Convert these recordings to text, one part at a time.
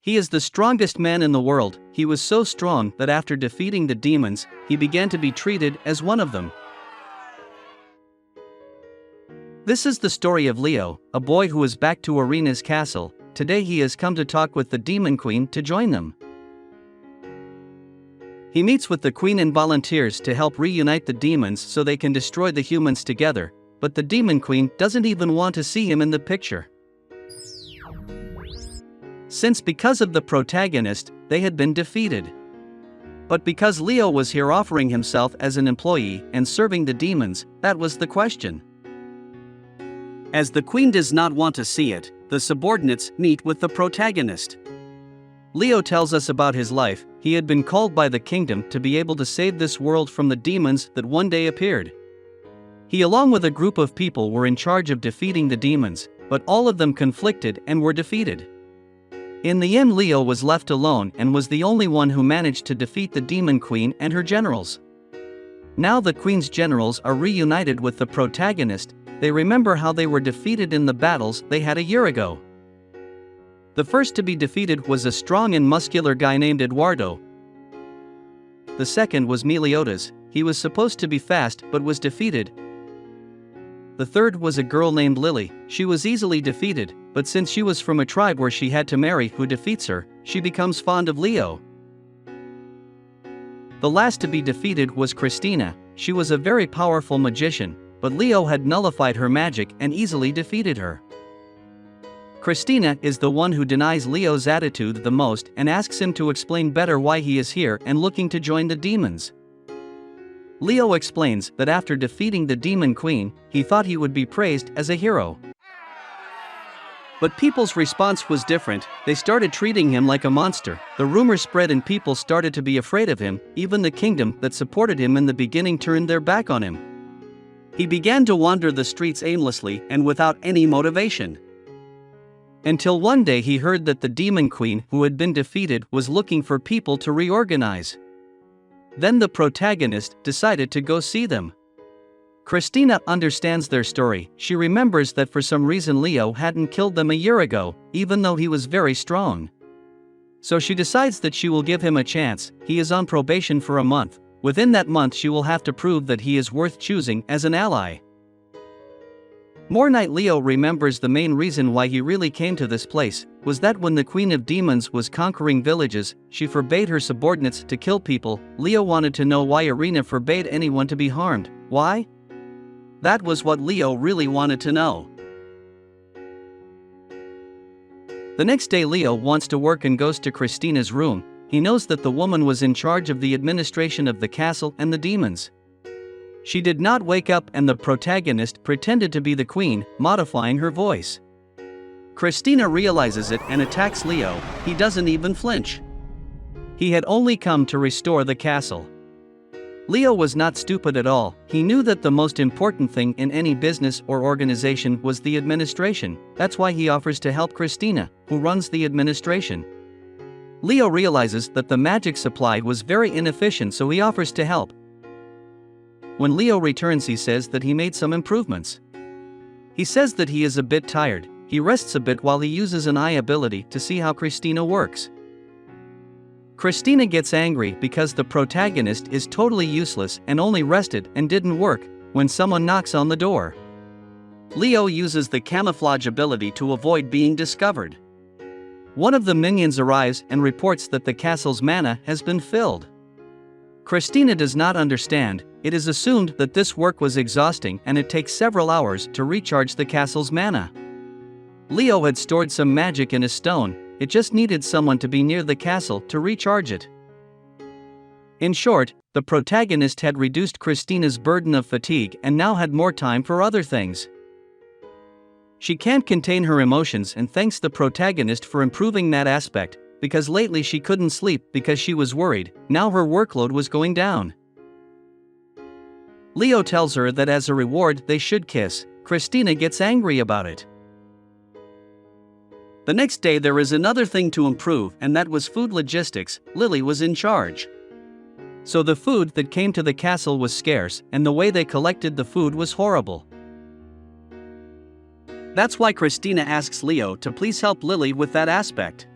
He is the strongest man in the world. He was so strong that after defeating the demons, he began to be treated as one of them. This is the story of Leo, a boy who is back to Erina's castle. Today he has come to talk with the demon queen to join them. He meets with the queen and volunteers to help reunite the demons so they can destroy the humans together, but the demon queen doesn't even want to see him in the picture. Because of the protagonist, they had been defeated. But because Leo was here offering himself as an employee and serving the demons, that was the question. As the queen does not want to see it, the subordinates meet with the protagonist. Leo tells us about his life. He had been called by the kingdom to be able to save this world from the demons that one day appeared. He along with a group of people were in charge of defeating the demons, but all of them conflicted and were defeated. In the end, Leo was left alone and was the only one who managed to defeat the demon queen and her generals. Now the queen's generals are reunited with the protagonist. They remember how they were defeated in the battles they had a year ago. The first to be defeated was a strong and muscular guy named Eduardo. The second was Meliodas. He was supposed to be fast but was defeated. The third was a girl named Lily. She was easily defeated, but since she was from a tribe where she had to marry who defeats her, she becomes fond of Leo. The last to be defeated was Christina. She was a very powerful magician, but Leo had nullified her magic and easily defeated her. Christina is the one who denies Leo's attitude the most and asks him to explain better why he is here and looking to join the demons. Leo explains that after defeating the demon queen, he thought he would be praised as a hero. But people's response was different. They started treating him like a monster. The rumors spread and people started to be afraid of him. Even the kingdom that supported him in the beginning turned their back on him. He began to wander the streets aimlessly and without any motivation. Until one day he heard that the demon queen who had been defeated was looking for people to reorganize. Then the protagonist decided to go see them. Christina understands their story. She remembers that for some reason Leo hadn't killed them a year ago, even though he was very strong. So she decides that she will give him a chance. He is on probation for a month. Within that month she will have to prove that he is worth choosing as an ally. More night Leo remembers the main reason why he really came to this place was that when the Queen of Demons was conquering villages, she forbade her subordinates to kill people. Leo wanted to know why Erina forbade anyone to be harmed. Why? That was what Leo really wanted to know. The next day Leo wants to work and goes to Christina's room. He knows that the woman was in charge of the administration of the castle and the demons. She did not wake up and the protagonist pretended to be the queen, modifying her voice. Christina realizes it and attacks Leo. He doesn't even flinch. He had only come to restore the castle. Leo was not stupid at all. He knew that the most important thing in any business or organization was the administration. That's why he offers to help Christina, who runs the administration. Leo realizes that the magic supply was very inefficient, so he offers to help. When Leo returns, he says that he made some improvements. He says that he is a bit tired. He rests a bit while he uses an eye ability to see how Christina works. Christina gets angry because the protagonist is totally useless and only rested and didn't work when someone knocks on the door. Leo uses the camouflage ability to avoid being discovered. One of the minions arrives and reports that the castle's mana has been filled. Christina does not understand. It is assumed that this work was exhausting and it takes several hours to recharge the castle's mana. Leo had stored some magic in a stone. It just needed someone to be near the castle to recharge it. In short, the protagonist had reduced Christina's burden of fatigue and now had more time for other things. She can't contain her emotions and thanks the protagonist for improving that aspect, because lately she couldn't sleep because she was worried. Now her workload was going down. Leo tells her that as a reward they should kiss. Christina gets angry about it. The next day there is another thing to improve, and that was food logistics. Lily was in charge. So the food that came to the castle was scarce, and the way they collected the food was horrible. That's why Christina asks Leo to please help Lily with that aspect.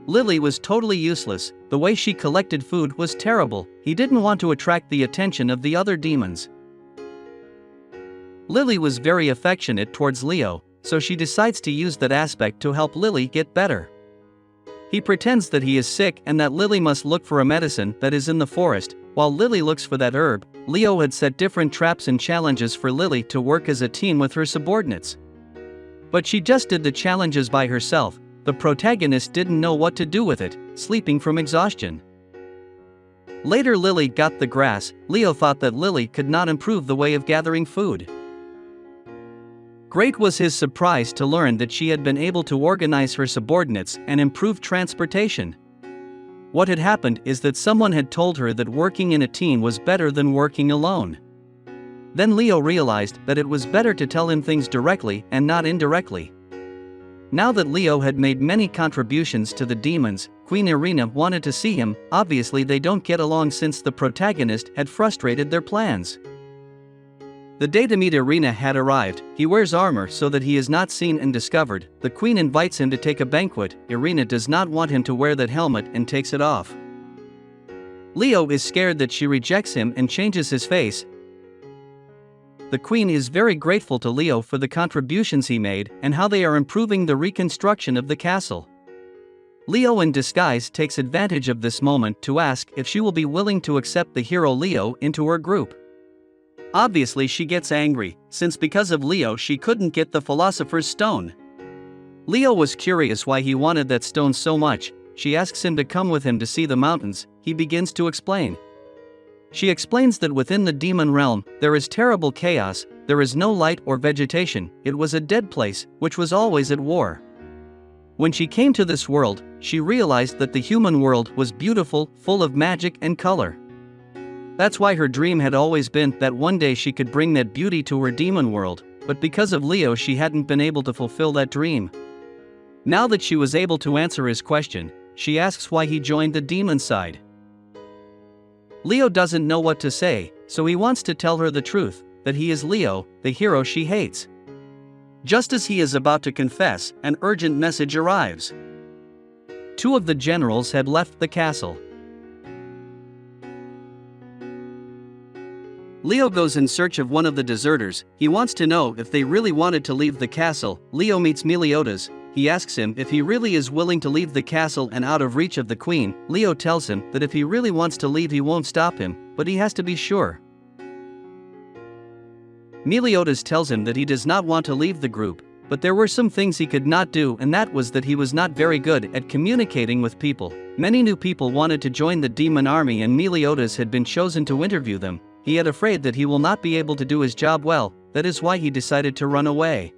Lily was totally useless, the way she collected food was terrible, he didn't want to attract the attention of the other demons. Lily was very affectionate towards Leo, so she decides to use that aspect to help Lily get better. He pretends that he is sick and that Lily must look for a medicine that is in the forest. While Lily looks for that herb, Leo had set different traps and challenges for Lily to work as a team with her subordinates. But she just did the challenges by herself. The protagonist didn't know what to do with it, sleeping from exhaustion. Later Lily got the grass. Leo thought that Lily could not improve the way of gathering food. Great was his surprise to learn that she had been able to organize her subordinates and improve transportation. What had happened is that someone had told her that working in a team was better than working alone. Then Leo realized that it was better to tell him things directly and not indirectly. Now that Leo had made many contributions to the demons, Queen Erina wanted to see him. Obviously they don't get along since the protagonist had frustrated their plans. The day to meet Erina had arrived. He wears armor so that he is not seen and discovered. The queen invites him to take a banquet. Erina does not want him to wear that helmet and takes it off. Leo is scared that she rejects him and changes his face. The queen is very grateful to Leo for the contributions he made and how they are improving the reconstruction of the castle. Leo in disguise takes advantage of this moment to ask if she will be willing to accept the hero Leo into her group. Obviously she gets angry, since because of Leo she couldn't get the Philosopher's Stone. Leo was curious why he wanted that stone so much. She asks him to come with him to see the mountains. He begins to explain. She explains that within the demon realm, there is terrible chaos, there is no light or vegetation, it was a dead place, which was always at war. When she came to this world, she realized that the human world was beautiful, full of magic and color. That's why her dream had always been that one day she could bring that beauty to her demon world, but because of Leo she hadn't been able to fulfill that dream. Now that she was able to answer his question, she asks why he joined the demon side. Leo doesn't know what to say, so he wants to tell her the truth, that he is Leo, the hero she hates. Just as he is about to confess, an urgent message arrives. Two of the generals had left the castle. Leo goes in search of one of the deserters. He wants to know if they really wanted to leave the castle. Leo meets Meliodas. He asks him if he really is willing to leave the castle and out of reach of the queen. Leo tells him that if he really wants to leave he won't stop him, but he has to be sure. Meliodas tells him that he does not want to leave the group, but there were some things he could not do, and that was that he was not very good at communicating with people. Many new people wanted to join the demon army and Meliodas had been chosen to interview them. He had afraid that he will not be able to do his job well, that is why he decided to run away.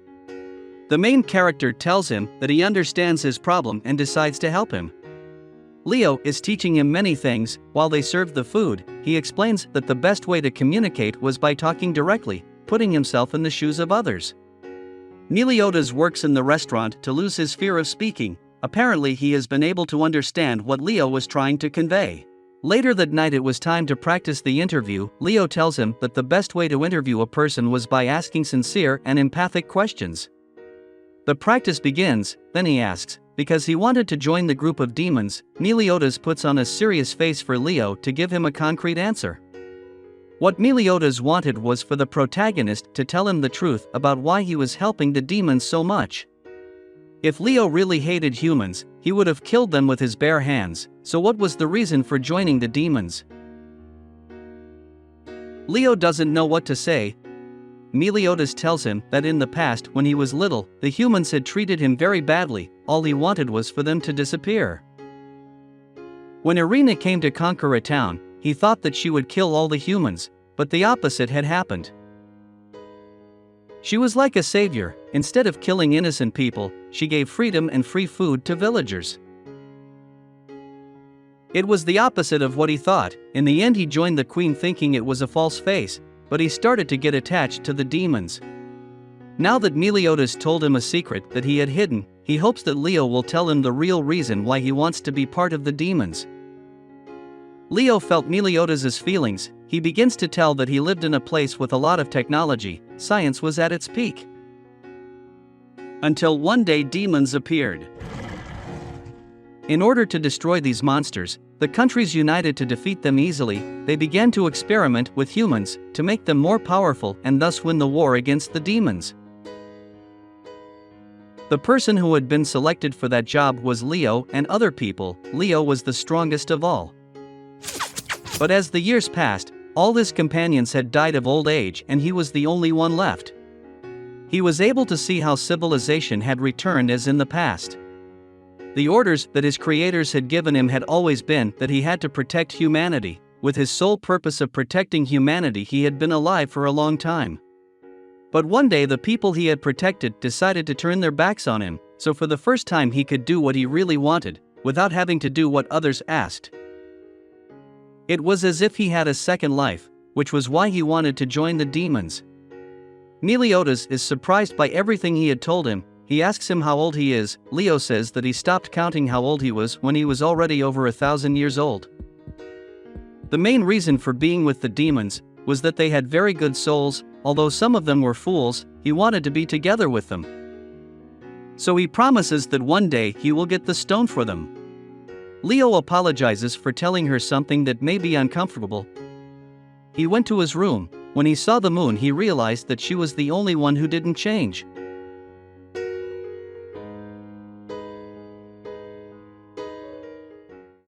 The main character tells him that he understands his problem and decides to help him. Leo is teaching him many things. While they served the food, he explains that the best way to communicate was by talking directly, putting himself in the shoes of others. Meliodas works in the restaurant to lose his fear of speaking. Apparently he has been able to understand what Leo was trying to convey. Later that night it was time to practice the interview. Leo tells him that the best way to interview a person was by asking sincere and empathic questions. The practice begins, then he asks, because he wanted to join the group of demons. Meliodas puts on a serious face for Leo to give him a concrete answer. What Meliodas wanted was for the protagonist to tell him the truth about why he was helping the demons so much. If Leo really hated humans, he would have killed them with his bare hands, so what was the reason for joining the demons? Leo doesn't know what to say. Meliodas tells him that in the past when he was little, the humans had treated him very badly, all he wanted was for them to disappear. When Erina came to conquer a town, he thought that she would kill all the humans, but the opposite had happened. She was like a savior. Instead of killing innocent people, she gave freedom and free food to villagers. It was the opposite of what he thought. In the end he joined the queen thinking it was a false face, but he started to get attached to the demons. Now that Meliodas told him a secret that he had hidden, he hopes that Leo will tell him the real reason why he wants to be part of the demons. Leo felt Meliodas' feelings. He begins to tell that he lived in a place with a lot of technology. Science was at its peak. Until one day demons appeared. In order to destroy these monsters, the countries united to defeat them easily. They began to experiment with humans to make them more powerful and thus win the war against the demons. The person who had been selected for that job was Leo and other people. Leo was the strongest of all. But as the years passed, all his companions had died of old age and he was the only one left. He was able to see how civilization had returned as in the past. The orders that his creators had given him had always been that he had to protect humanity. With his sole purpose of protecting humanity, he had been alive for a long time. But one day the people he had protected decided to turn their backs on him, so for the first time he could do what he really wanted, without having to do what others asked. It was as if he had a second life, which was why he wanted to join the demons. Meliodas is surprised by everything he had told him. He asks him how old he is. Leo says that he stopped counting how old he was when he was already over 1,000 years old. The main reason for being with the demons was that they had very good souls. Although some of them were fools, he wanted to be together with them. So he promises that one day he will get the stone for them. Leo apologizes for telling her something that may be uncomfortable. He went to his room. When he saw the moon, he realized that she was the only one who didn't change.